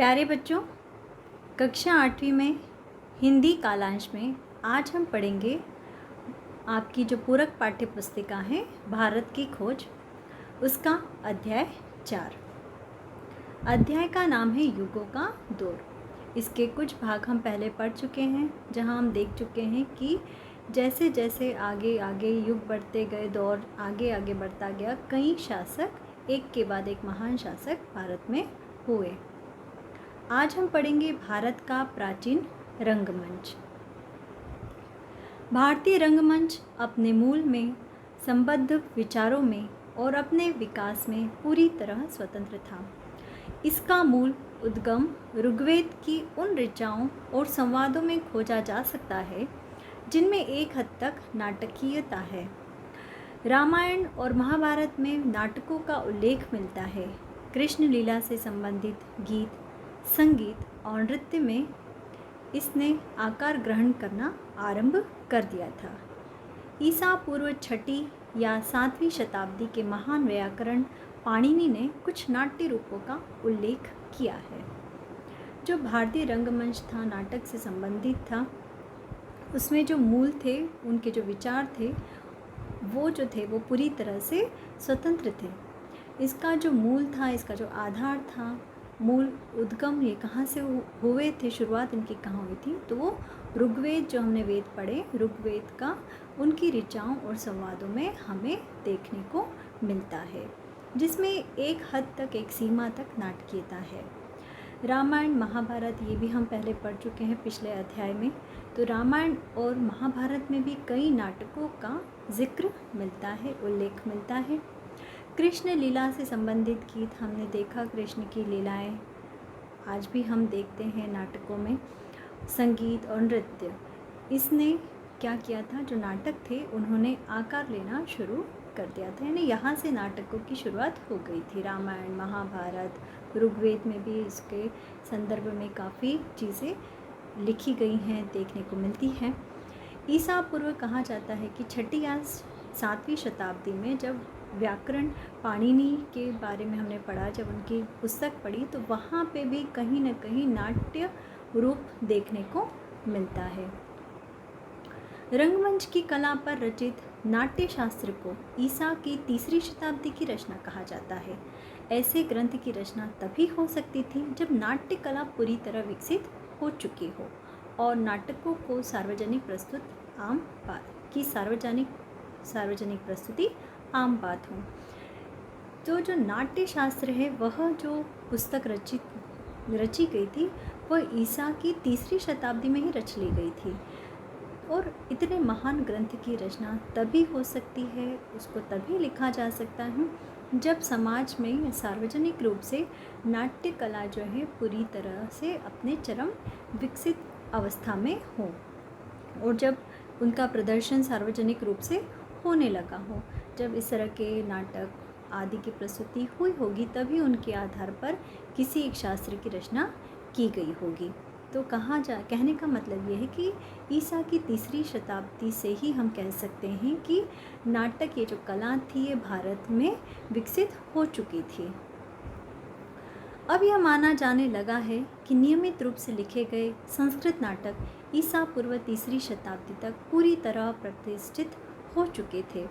प्यारे बच्चों, कक्षा 8वीं में हिंदी कालांश में आज हम पढ़ेंगे आपकी जो पूरक पाठ्य पुस्तिका है भारत की खोज, उसका अध्याय 4। अध्याय का नाम है युगों का दौर। इसके कुछ भाग हम पहले पढ़ चुके हैं, जहां हम देख चुके हैं कि जैसे जैसे आगे आगे युग बढ़ते गए, दौर आगे आगे बढ़ता गया, कई शासक एक के बाद एक महान शासक भारत में हुए। आज हम पढ़ेंगे भारत का प्राचीन रंगमंच। भारतीय रंगमंच अपने मूल में, संबद्ध विचारों में और अपने विकास में पूरी तरह स्वतंत्र था। इसका मूल उद्गम ऋग्वेद की उन ऋचाओं और संवादों में खोजा जा सकता है जिनमें एक हद तक नाटकीयता है। रामायण और महाभारत में नाटकों का उल्लेख मिलता है। कृष्ण लीला से संबंधित गीत, संगीत और नृत्य में इसने आकार ग्रहण करना आरंभ कर दिया था। ईसा पूर्व 6वीं या 7वीं शताब्दी के महान व्याकरण पाणिनि ने कुछ नाट्य रूपों का उल्लेख किया है। जो भारतीय रंगमंच था, नाटक से संबंधित था, उसमें जो मूल थे, उनके जो विचार थे, वो पूरी तरह से स्वतंत्र थे। इसका जो मूल था, इसका जो आधार था, मूल उद्गम ये कहाँ से हुए थे, शुरुआत इनकी कहाँ हुई थी, तो वो ऋग्वेद, जो हमने वेद पढ़े, ऋग्वेद का उनकी ऋचाओं और संवादों में हमें देखने को मिलता है, जिसमें एक हद तक, एक सीमा तक नाटकीयता है। रामायण, महाभारत ये भी हम पहले पढ़ चुके हैं पिछले अध्याय में। तो रामायण और महाभारत में भी कई नाटकों का जिक्र मिलता है, उल्लेख मिलता है। कृष्ण लीला से संबंधित गीत हमने देखा, कृष्ण की लीलाएं आज भी हम देखते हैं नाटकों में। संगीत और नृत्य, इसने क्या किया था, जो नाटक थे उन्होंने आकार लेना शुरू कर दिया था, यानी यहाँ से नाटकों की शुरुआत हो गई थी। रामायण, महाभारत, ऋग्वेद में भी इसके संदर्भ में काफ़ी चीज़ें लिखी गई हैं, देखने को मिलती हैं। ईसा पूर्व कहा जाता है कि 6वीं या 7वीं शताब्दी में जब व्याकरण पाणिनि के बारे में हमने पढ़ा, जब उनकी पुस्तक पढ़ी, तो वहाँ पे भी कहीं न कहीं नाट्य रूप देखने को मिलता है। रंगमंच की कला पर रचित नाट्य शास्त्र को ईसा की 3री शताब्दी की रचना कहा जाता है। ऐसे ग्रंथ की रचना तभी हो सकती थी जब नाट्य कला पूरी तरह विकसित हो चुकी हो और नाटकों को सार्वजनिक प्रस्तुति आम बात हो। तो जो नाट्य शास्त्र है, वह जो पुस्तक रची गई थी, वह ईसा की 3री शताब्दी में ही रच ली गई थी। और इतने महान ग्रंथ की रचना तभी हो सकती है, उसको तभी लिखा जा सकता है जब समाज में सार्वजनिक रूप से नाट्य कला जो है पूरी तरह से अपने चरम विकसित अवस्था में हो, और जब उनका प्रदर्शन सार्वजनिक रूप से होने लगा हो। जब इस तरह के नाटक आदि की प्रस्तुति हुई होगी, तभी उनके आधार पर किसी एक शास्त्र की रचना की गई होगी। तो कहने का मतलब ये है कि ईसा की 3री शताब्दी से ही हम कह सकते हैं कि नाटक, ये जो कला थी, ये भारत में विकसित हो चुकी थी। अब यह माना जाने लगा है कि नियमित रूप से लिखे गए संस्कृत नाटक ईसा पूर्व 3री शताब्दी तक पूरी तरह प्रतिष्ठित हो चुके थे।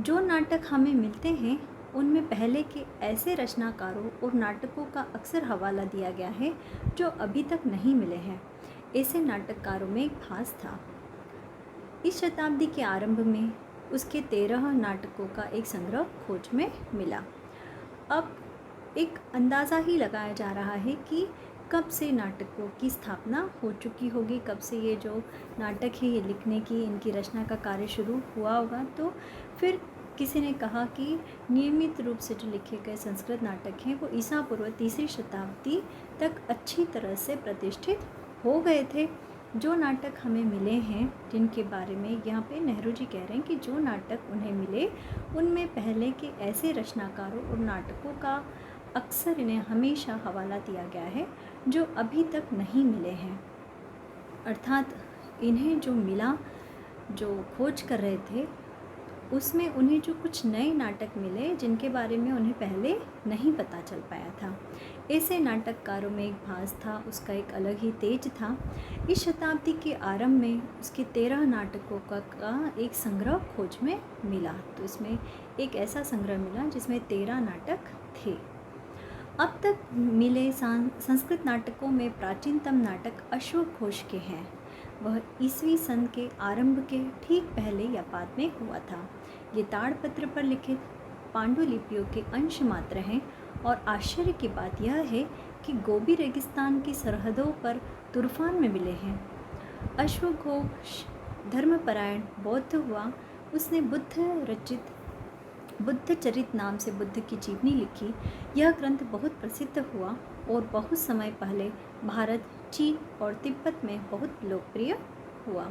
जो नाटक हमें मिलते हैं, उनमें पहले के ऐसे रचनाकारों और नाटकों का अक्सर हवाला दिया गया है जो अभी तक नहीं मिले हैं। ऐसे नाटककारों में एक भास था। इस शताब्दी के आरंभ में उसके 13 नाटकों का एक संग्रह खोज में मिला। अब एक अंदाज़ा ही लगाया जा रहा है कि कब से नाटकों की स्थापना हो चुकी होगी, कब से ये जो नाटक है ये लिखने की, इनकी रचना का कार्य शुरू हुआ होगा। तो फिर किसी ने कहा कि नियमित रूप से जो लिखे गए संस्कृत नाटक हैं, वो ईसा पूर्व 3री शताब्दी तक अच्छी तरह से प्रतिष्ठित हो गए थे। जो नाटक हमें मिले हैं, जिनके बारे में यहाँ पे नेहरू जी कह रहे हैं कि जो नाटक उन्हें मिले, उनमें पहले के ऐसे रचनाकारों और नाटकों का अक्सर इन्हें हमेशा हवाला दिया गया है जो अभी तक नहीं मिले हैं। अर्थात इन्हें जो मिला, जो खोज कर रहे थे, उसमें उन्हें जो कुछ नए नाटक मिले जिनके बारे में उन्हें पहले नहीं पता चल पाया था। ऐसे नाटककारों में एक भास था, उसका एक अलग ही तेज था। इस शताब्दी के आरंभ में उसके 13 नाटकों का एक संग्रह खोज में मिला। तो इसमें एक ऐसा संग्रह मिला जिसमें 13 नाटक थे। अब तक मिले संस्कृत नाटकों में प्राचीनतम नाटक अश्वघोष के हैं। वह ईसवी सन के आरंभ के ठीक पहले या बाद में हुआ था। ये ताड़पत्र पर लिखित पांडुलिपियों के अंश मात्र हैं और आश्चर्य की बात यह है कि गोबी रेगिस्तान की सरहदों पर तूफान में मिले हैं। अश्वघोष धर्मपरायण बौद्ध हुआ। उसने बुद्ध चरित नाम से बुद्ध की जीवनी लिखी। यह ग्रंथ बहुत प्रसिद्ध हुआ और बहुत समय पहले भारत, चीन और तिब्बत में बहुत लोकप्रिय हुआ।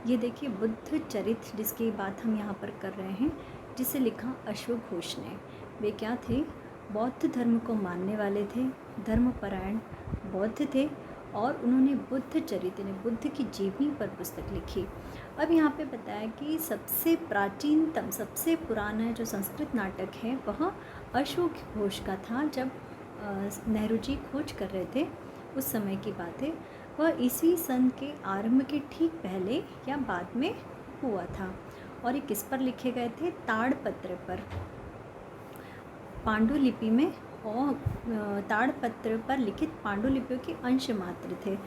ये देखिए बुद्ध चरित जिसकी बात हम यहाँ पर कर रहे हैं, जिसे लिखा अश्वघोष ने। वे क्या थे? बौद्ध धर्म को मानने वाले थे, धर्मपरायण बौद्ध थे और उन्होंने बुद्ध चरित यानी बुद्ध की जीवनी पर पुस्तक लिखी। अब यहाँ पे बताया कि सबसे प्राचीनतम, सबसे पुराना जो संस्कृत नाटक है वह अश्वघोष का था। जब नेहरू जी खोज कर रहे थे उस समय की बात है। वह ईसवी सन के आरंभ के ठीक पहले या बाद में हुआ था और ये किस पर लिखे गए थे? ताड़पत्र पर, पांडुलिपि में, और ताड़पत्र पर लिखित पांडुलिपियों के अंश मात्र थे।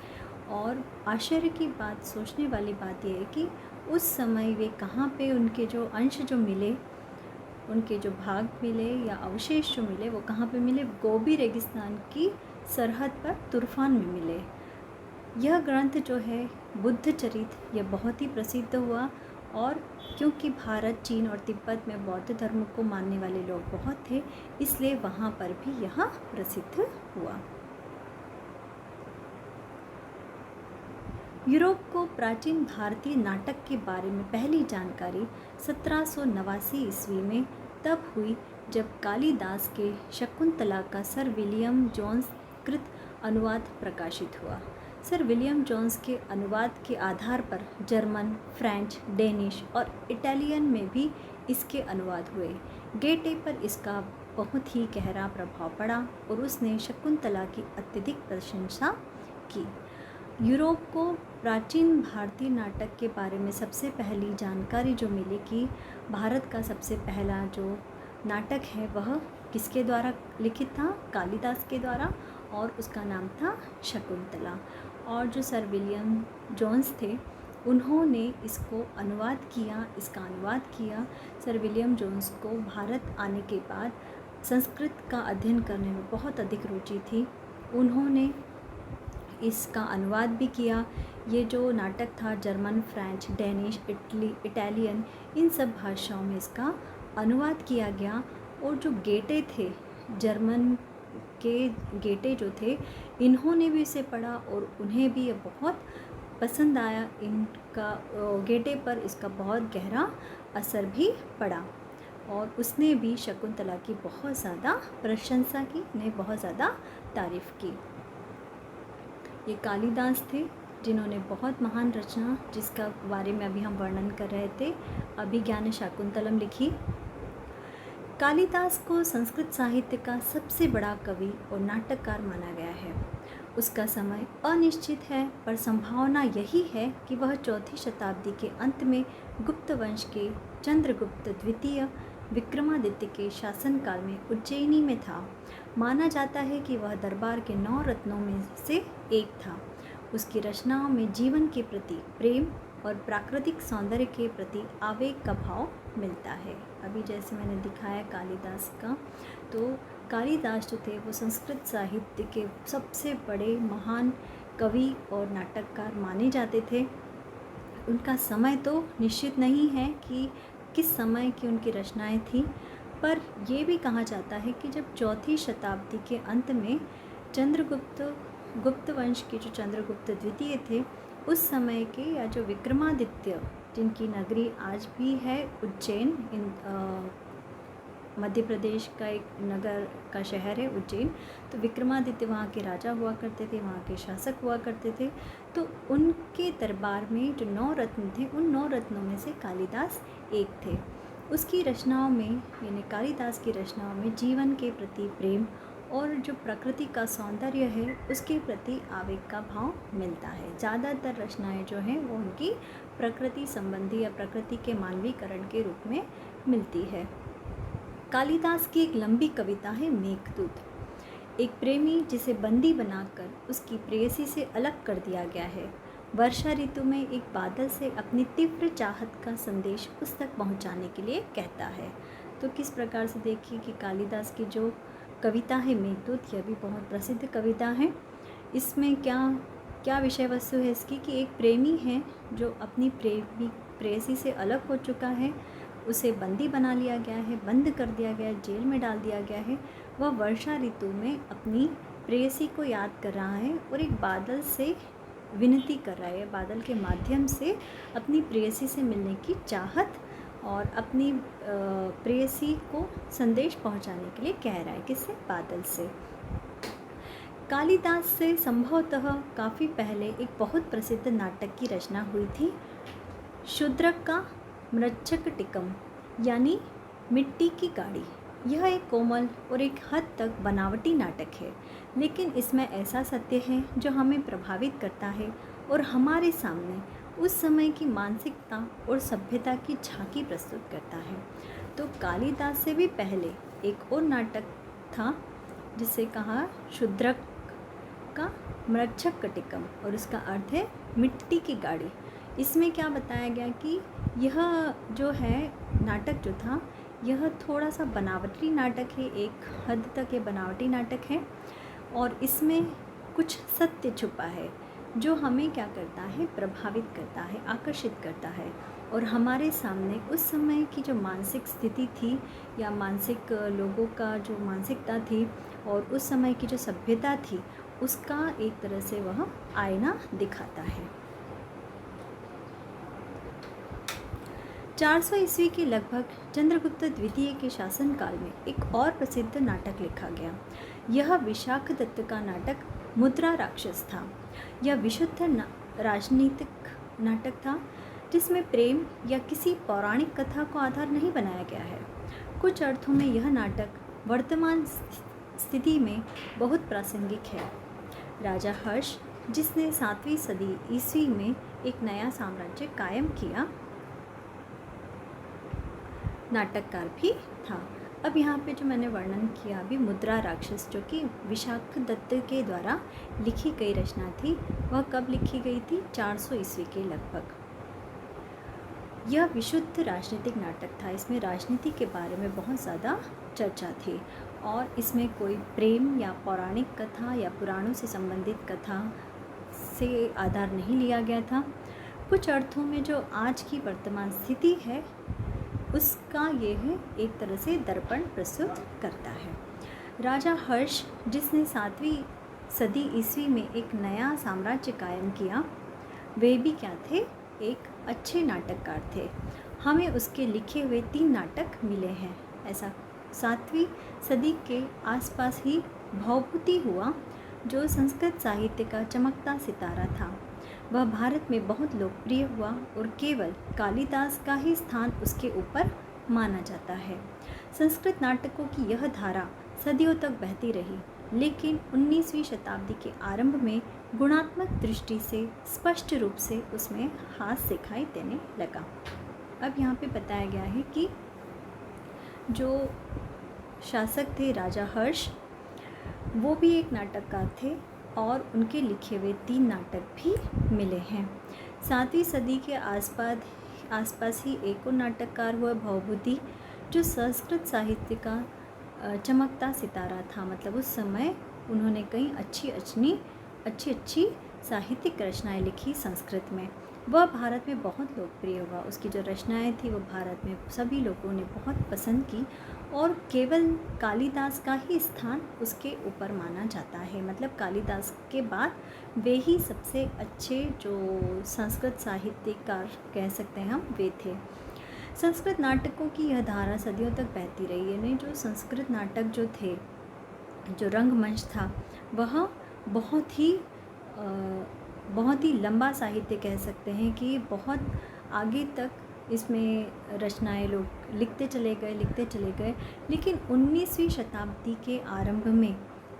और आश्चर्य की बात, सोचने वाली बात यह है कि उस समय वे कहाँ पे उनके जो अंश जो मिले, उनके जो भाग मिले या अवशेष जो मिले वो कहाँ पे मिले? गोबी रेगिस्तान की सरहद पर तूफान में मिले। यह ग्रंथ जो है बुद्ध चरित, यह बहुत ही प्रसिद्ध हुआ और क्योंकि भारत, चीन और तिब्बत में बौद्ध धर्म को मानने वाले लोग बहुत थे, इसलिए वहाँ पर भी यह प्रसिद्ध हुआ। यूरोप को प्राचीन भारतीय नाटक के बारे में पहली जानकारी 1789 ईस्वी में तब हुई जब कालिदास के शकुंतला का सर विलियम जोन्स कृत अनुवाद प्रकाशित हुआ। सर विलियम जोन्स के अनुवाद के आधार पर जर्मन, फ्रेंच, डेनिश और इटालियन में भी इसके अनुवाद हुए। गेटे पर इसका बहुत ही गहरा प्रभाव पड़ा और उसने शकुंतला की अत्यधिक प्रशंसा की। यूरोप को प्राचीन भारतीय नाटक के बारे में सबसे पहली जानकारी जो मिली कि भारत का सबसे पहला जो नाटक है वह किसके द्वारा लिखित था? कालिदास के द्वारा, और उसका नाम था शकुंतला। और जो सर विलियम जोन्स थे उन्होंने इसको अनुवाद किया, इसका अनुवाद किया। सर विलियम जोन्स को भारत आने के बाद संस्कृत का अध्ययन करने में बहुत अधिक रुचि थी। उन्होंने इसका अनुवाद भी किया। ये जो नाटक था जर्मन, फ्रेंच, डेनिश, इटालियन, इन सब भाषाओं में इसका अनुवाद किया गया। और जो गेटे थे, जर्मन के गेटे जो थे, इन्होंने भी इसे पढ़ा और उन्हें भी ये बहुत पसंद आया। इनका गेटे पर इसका बहुत गहरा असर भी पड़ा और उसने भी शकुंतला की बहुत ज़्यादा प्रशंसा की, उन्हें बहुत ज़्यादा तारीफ़ की। ये कालिदास थे जिन्होंने बहुत महान रचना, जिसका बारे में अभी हम वर्णन कर रहे थे, अभिज्ञान शाकुंतलम लिखी। कालिदास को संस्कृत साहित्य का सबसे बड़ा कवि और नाटककार माना गया है। उसका समय अनिश्चित है, पर संभावना यही है कि वह 4वीं शताब्दी के अंत में गुप्त वंश के चंद्रगुप्त द्वितीय विक्रमादित्य के शासनकाल में उज्जैनी में था। माना जाता है कि वह दरबार के 9 रत्नों में से एक था। उसकी रचनाओं में जीवन के प्रति प्रेम और प्राकृतिक सौंदर्य के प्रति आवेग का भाव मिलता है। अभी जैसे मैंने दिखाया कालिदास का, तो कालिदास जो थे वो संस्कृत साहित्य के सबसे बड़े महान कवि और नाटककार माने जाते थे। उनका समय तो निश्चित नहीं है कि किस समय की उनकी रचनाएं थी, पर यह भी कहा जाता है कि जब 4वीं शताब्दी के अंत में गुप्त वंश के जो चंद्रगुप्त द्वितीय थे, उस समय के या जो विक्रमादित्य, जिनकी नगरी आज भी है उज्जैन, मध्य प्रदेश का एक नगर का शहर है उज्जैन, तो विक्रमादित्य वहाँ के राजा हुआ करते थे, वहाँ के शासक हुआ करते थे। तो उनके दरबार में जो 9 रत्न थे, उन 9 रत्नों में से कालिदास एक थे। उसकी रचनाओं में यानी कालिदास की रचनाओं में जीवन के प्रति प्रेम और जो प्रकृति का सौंदर्य है उसके प्रति आवेग का भाव मिलता है। ज़्यादातर रचनाएं जो हैं वो उनकी प्रकृति संबंधी या प्रकृति के मानवीकरण के रूप में मिलती है। कालिदास की एक लंबी कविता है मेघदूत। एक प्रेमी जिसे बंदी बनाकर उसकी प्रेयसी से अलग कर दिया गया है, वर्षा ऋतु में एक बादल से अपनी तीव्र चाहत का संदेश उस तक पहुंचाने के लिए कहता है। तो किस प्रकार से देखिए कि कालिदास की जो कविता है मेघदूत, यह भी बहुत प्रसिद्ध कविता है। इसमें क्या विषय वस्तु है इसकी कि एक प्रेमी है जो अपनी प्रेयसी से अलग हो चुका है, उसे बंदी बना लिया गया है, बंद कर दिया गया है, जेल में डाल दिया गया है। वह वर्षा ऋतु में अपनी प्रेयसी को याद कर रहा है और एक बादल से विनती कर रहा है, बादल के माध्यम से अपनी प्रेयसी से मिलने की चाहत और अपनी प्रेयसी को संदेश पहुंचाने के लिए कह रहा है। किससे? बादल से। कालिदास से संभवतः काफ़ी पहले एक बहुत प्रसिद्ध नाटक की रचना हुई थी, शूद्रक का मृच्छकटिकम यानी मिट्टी की गाड़ी। यह एक कोमल और एक हद तक बनावटी नाटक है, लेकिन इसमें ऐसा सत्य है जो हमें प्रभावित करता है और हमारे सामने उस समय की मानसिकता और सभ्यता की झांकी प्रस्तुत करता है। तो कालिदास से भी पहले एक और नाटक था जिसे कहा शूद्रक का मृच्छकटिकम और उसका अर्थ है मिट्टी की गाड़ी। इसमें क्या बताया गया कि यह जो है नाटक जो था यह थोड़ा सा बनावटी नाटक है, एक हद तक ये बनावटी नाटक है और इसमें कुछ सत्य छुपा है जो हमें क्या करता है, प्रभावित करता है, आकर्षित करता है और हमारे सामने उस समय की जो मानसिक स्थिति थी या मानसिक लोगों का जो मानसिकता थी और उस समय की जो सभ्यता थी उसका एक तरह से वह आईना दिखाता है। 400 ईस्वी के लगभग चंद्रगुप्त द्वितीय के शासनकाल में एक और प्रसिद्ध नाटक लिखा गया। यह विशाखदत्त का नाटक मुद्रा राक्षस था। यह विशुद्ध राजनीतिक नाटक था जिसमें प्रेम या किसी पौराणिक कथा को आधार नहीं बनाया गया है। कुछ अर्थों में यह नाटक वर्तमान स्थिति में बहुत प्रासंगिक है। राजा हर्ष, जिसने 7वीं सदी ईस्वी में एक नया साम्राज्य कायम किया, नाटककार भी था। अब यहाँ पे जो मैंने वर्णन किया अभी मुद्रा राक्षस, जो कि विशाखदत्त के द्वारा लिखी गई रचना थी, वह कब लिखी गई थी? 400 ईस्वी के लगभग। यह विशुद्ध राजनीतिक नाटक था। इसमें राजनीति के बारे में बहुत ज़्यादा चर्चा थी और इसमें कोई प्रेम या पौराणिक कथा या पुराणों से संबंधित कथा से आधार नहीं लिया गया था। कुछ अर्थों में जो आज की वर्तमान स्थिति है उसका ये है एक तरह से दर्पण प्रस्तुत करता है। राजा हर्ष, जिसने 7वीं सदी ईस्वी में एक नया साम्राज्य कायम किया, वे भी क्या थे? एक अच्छे नाटककार थे। हमें उसके लिखे हुए 3 नाटक मिले हैं। ऐसा 7वीं सदी के आसपास ही भवभूति हुआ, जो संस्कृत साहित्य का चमकता सितारा था। वह भारत में बहुत लोकप्रिय हुआ और केवल कालिदास का ही स्थान उसके ऊपर माना जाता है। संस्कृत नाटकों की यह धारा सदियों तक बहती रही, लेकिन 19वीं शताब्दी के आरंभ में गुणात्मक दृष्टि से स्पष्ट रूप से उसमें हास दिखाई देने लगा। अब यहाँ पे बताया गया है कि जो शासक थे राजा हर्ष, वो भी एक नाटककार थे और उनके लिखे हुए 3 नाटक भी मिले हैं। 7वीं सदी के आसपास ही एक और नाटककार हुआ भवभूति, जो संस्कृत साहित्य का चमकता सितारा था। मतलब उस समय उन्होंने कई अच्छी साहित्यिक रचनाएं लिखी संस्कृत में। वह भारत में बहुत लोकप्रिय हुआ। उसकी जो रचनाएं थी वो भारत में सभी लोगों ने बहुत पसंद की और केवल कालिदास का ही स्थान उसके ऊपर माना जाता है। मतलब कालिदास के बाद वे ही सबसे अच्छे जो संस्कृत साहित्यकार कह सकते हैं हम, वे थे। संस्कृत नाटकों की यह धारा सदियों तक बहती रही। यानी जो संस्कृत नाटक जो थे, जो रंगमंच था, वह बहुत ही लंबा साहित्य कह सकते हैं कि बहुत आगे तक इसमें रचनाएं लोग लिखते चले गए, लेकिन 19वीं शताब्दी के आरंभ में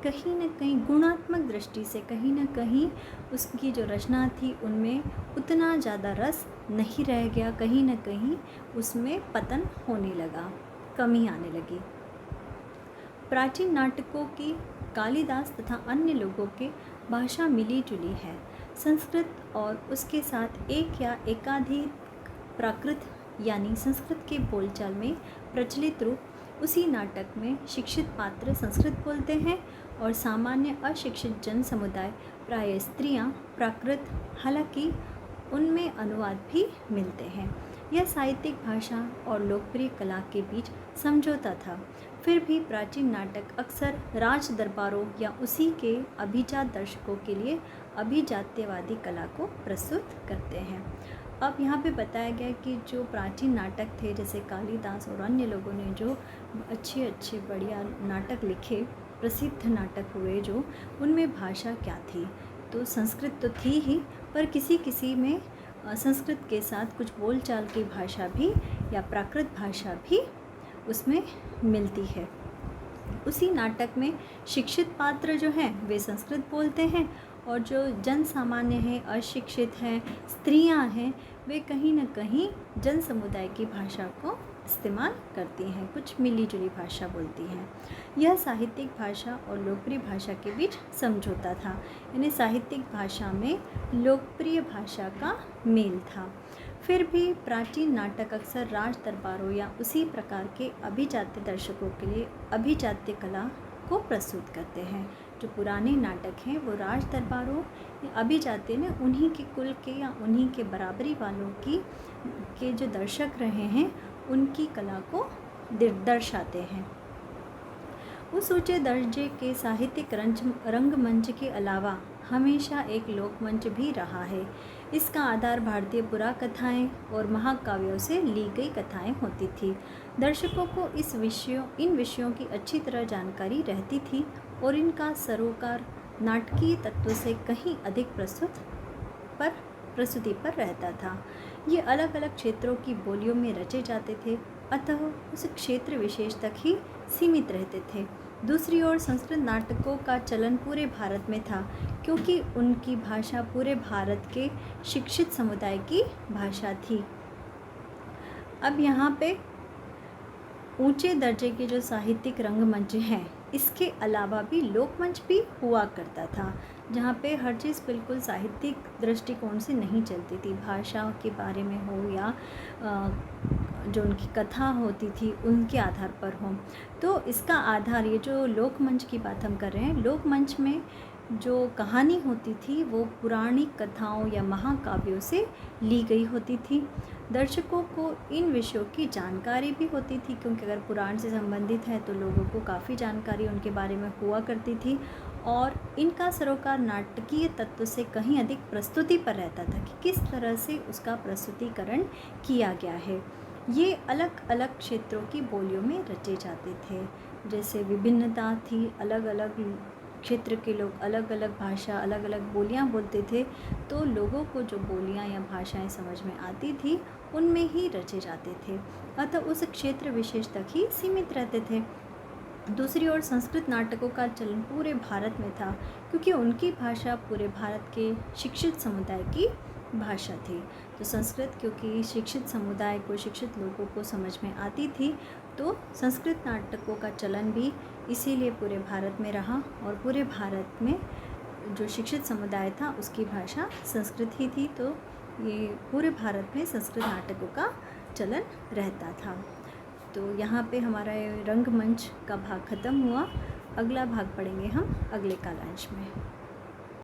कहीं न कहीं गुणात्मक दृष्टि से कहीं न कहीं उसकी जो रचना थी उनमें उतना ज़्यादा रस नहीं रह गया, कहीं न कहीं उसमें पतन होने लगा, कमी आने लगी। प्राचीन नाटकों की कालिदास तथा अन्य लोगों के भाषा मिली जुली है। संस्कृत और उसके साथ एक या एकाधिक प्राकृत यानी संस्कृत के बोलचाल में प्रचलित रूप। उसी नाटक में शिक्षित पात्र संस्कृत बोलते हैं और सामान्य अशिक्षित जन समुदाय प्रायः स्त्रियां प्राकृत, हालांकि उनमें अनुवाद भी मिलते हैं। यह साहित्यिक भाषा और लोकप्रिय कला के बीच समझौता था। फिर भी प्राचीन नाटक अक्सर राज दरबारों या उसी के अभिजात दर्शकों के लिए अभिजात्यवादी कला को प्रस्तुत करते हैं। अब यहाँ पे बताया गया कि जो प्राचीन नाटक थे, जैसे कालिदास और अन्य लोगों ने जो अच्छे अच्छे बढ़िया नाटक लिखे, प्रसिद्ध नाटक हुए जो, उनमें भाषा क्या थी? तो संस्कृत तो थी ही, पर किसी किसी में संस्कृत के साथ कुछ बोलचाल की भाषा भी या प्राकृत भाषा भी उसमें मिलती है। उसी नाटक में शिक्षित पात्र जो हैं वे संस्कृत बोलते हैं और जो जन सामान्य हैं, अशिक्षित हैं, स्त्रियां हैं, वे कहीं न कहीं जन समुदाय की भाषा को इस्तेमाल करती हैं, कुछ मिली जुली भाषा बोलती हैं। यह साहित्यिक भाषा और लोकप्रिय भाषा के बीच समझौता था, यानी साहित्यिक भाषा में लोकप्रिय भाषा का मेल था। फिर भी प्राचीन नाटक अक्सर राज दरबारों या उसी प्रकार के अभिजात्य दर्शकों के लिए अभिजात्य कला को प्रस्तुत करते हैं। जो पुराने नाटक हैं वो राज दरबारों या अभिजात्य ने उन्हीं के कुल के या उन्हीं के बराबरी वालों के जो दर्शक रहे हैं उनकी कला को दर्शाते हैं। उस ऊंचे दर्जे के साहित्यिक रंगमंच के अलावा हमेशा एक लोकमंच भी रहा है। इसका आधार भारतीय पुराकथाएं और महाकाव्यों से ली गई कथाएं होती थी। दर्शकों को इन विषयों की अच्छी तरह जानकारी रहती थी और इनका सरोकार नाटकीय तत्व से कहीं अधिक प्रस्तुति पर रहता था। ये अलग अलग क्षेत्रों की बोलियों में रचे जाते थे, अतः उस क्षेत्र विशेष तक ही सीमित रहते थे। दूसरी ओर संस्कृत नाटकों का चलन पूरे भारत में था, क्योंकि उनकी भाषा पूरे भारत के शिक्षित समुदाय की भाषा थी। अब यहाँ पे ऊंचे दर्जे के जो साहित्यिक रंगमंच हैं, इसके अलावा भी लोकमंच भी हुआ करता था, जहाँ पे हर चीज़ बिल्कुल साहित्यिक दृष्टिकोण से नहीं चलती थी। भाषा के बारे में हो या जो उनकी कथा होती थी उनके आधार पर हो। तो इसका आधार, ये जो लोकमंच की बात हम कर रहे हैं, लोकमंच में जो कहानी होती थी वो पुराणिक कथाओं या महाकाव्यों से ली गई होती थी। दर्शकों को इन विषयों की जानकारी भी होती थी, क्योंकि अगर पुराण से संबंधित है तो लोगों को काफ़ी जानकारी उनके बारे में हुआ करती थी और इनका सरोकार नाटकीय तत्व से कहीं अधिक प्रस्तुति पर रहता था कि किस तरह से उसका प्रस्तुतिकरण किया गया है। ये अलग अलग क्षेत्रों की बोलियों में रचे जाते थे। जैसे विभिन्नता थी, अलग अलग क्षेत्र के लोग अलग अलग भाषा, अलग अलग बोलियां बोलते थे, तो लोगों को जो बोलियां या भाषाएं समझ में आती थी उनमें ही रचे जाते थे, अतः उस क्षेत्र विशेष तक ही सीमित रहते थे। दूसरी ओर संस्कृत नाटकों का चलन पूरे भारत में था, क्योंकि उनकी भाषा पूरे भारत के शिक्षित समुदाय की भाषा थी। तो संस्कृत क्योंकि शिक्षित समुदाय को, शिक्षित लोगों को समझ में आती थी, तो संस्कृत नाटकों का चलन भी इसीलिए पूरे भारत में रहा और पूरे भारत में जो शिक्षित समुदाय था उसकी भाषा संस्कृत ही थी। तो ये पूरे भारत में संस्कृत नाटकों का चलन रहता था। तो यहाँ पे हमारा रंगमंच का भाग ख़त्म हुआ। अगला भाग पढ़ेंगे हम अगले कालांश में।